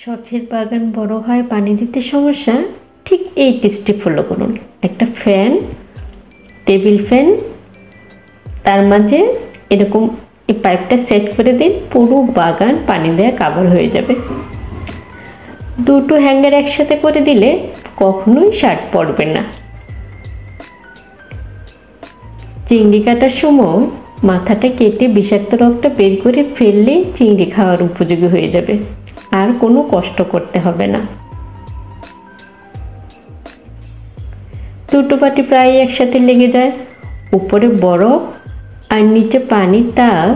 শখের বাগান বড় হয় পানি দিতে সমস্যা, ঠিক এই টিপসটি ফলো করুন। একটা ফ্যান, টেবিল ফ্যান, তার মাঝে এরকম এই পাইপটা সেট করে দিন, পুরো বাগান পানি দেওয়া কাভার হয়ে যাবে। দুটো হ্যাঙ্গার একসাথে করে দিলে কখনোই শার্ট পড়বে না। চিংড়ি কাটার সময় মাথাটা কেটে বিষাক্ত রক্তটা বের করে ফেললে চিংড়ি খাওয়ার উপযোগী হয়ে যাবে, আর কোনো কষ্ট করতে হবে না। দুটো বাটি প্রায় একসাথে লেগে যায়। উপরে বরফ আর নিচে পানির তাপ,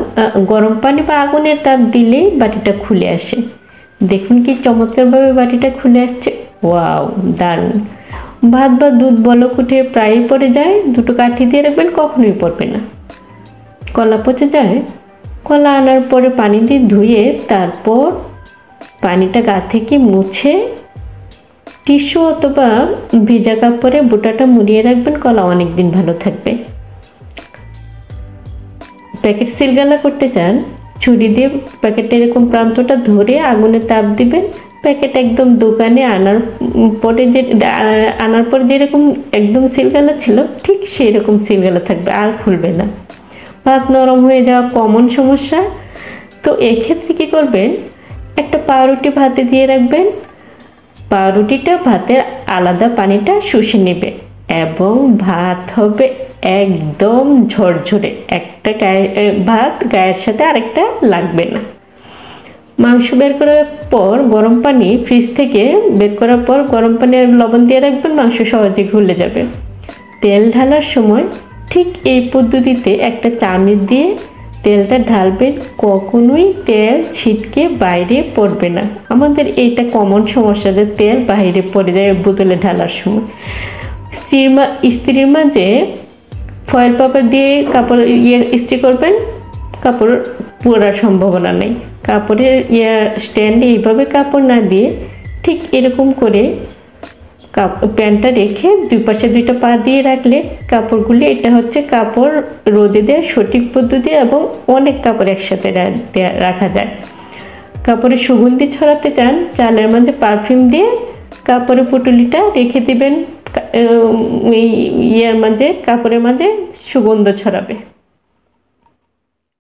গরম পানি বা আগুনের তাপ দিলে বাটিটা খুলে আসে। দেখুন কি চমৎকারভাবে বাটিটা খুলে আসছে। ওয়াও, দারুণ! ভাত বা দুধ বলক উঠে প্রায়ই পড়ে যায়, দুটো কাঠি দিয়ে রাখবেন, কখনোই পড়বে না। কলা পচে যায়, কলা আনার পরে পানি দিয়ে ধুয়ে তারপর পানিটা গা থেকে মুছে টিস্যু অথবা ভেজা কাপড়ে বোঁটাটা মুড়িয়ে রাখবেন, কলা অনেক দিন ভালো থাকবে। প্যাকেট সিলগালা করতে চান, ছুরি দিয়ে প্যাকেটের এরকম প্রান্তটা ধরে আগুনে তাপ দিবেন। প্যাকেট একদম দোকানে আনার পরে যেরকম একদম সিলগালা ছিল, ঠিক সেই রকম সিলগালা থাকবে, আর খুলবে না। ভাত নরম হয়ে যাওয়া কমন সমস্যা, তো এক্ষেত্রে কী করবেন, একটা পাউরুটি ভাতে দিয়ে রাখবেন। পাউরুটিটা ভাতের আলাদা পানিটা শুষে নেবে এবং ভাত হবে একদম ঝরঝরে। একটা ভাত গায়ের সাথে আরেকটা লাগবে না। মাংস বের করার পর গরম পানি, ফ্রিজ থেকে বের করার পর গরম পানি আর লবণ দিয়ে রাখবেন, মাংস সহজে গলে যাবে। তেল ঢালার সময় ঠিক এই পদ্ধতিতে একটা চামচ দিয়ে তেলটা ঢালবেন, কখনোই তেল ছিটকে বাইরে পড়বে না। আমাদের এইটা কমন সমস্যা যে তেল বাইরে পড়ে যায় বোতলে ঢালার সময়। ইস্ত্রির মাঝে ফয়েল পেপার দিয়ে কাপড় ইস্ত্রি করবেন, কাপড় পরার সম্ভাবনা নেই। কাপড়ের স্ট্যান্ডে এইভাবে কাপড় না দিয়ে ঠিক এরকম করে প্যান্টটা রেখে দুই পাশে দুইটা পা দিয়ে রাখলে কাপড়গুলি, এটা হচ্ছে কাপড় রোদে দেওয়ার সঠিক পদ্ধতি এবং অনেক কাপড় একসাথে রাখা যায়। কাপড়ের সুগন্ধি ছড়াতে চান, চালের মধ্যে পারফিউম দিয়ে কাপড়ের পুটুলিটা রেখে দিবেন, কাপড়ের মাঝে সুগন্ধ ছড়াবে।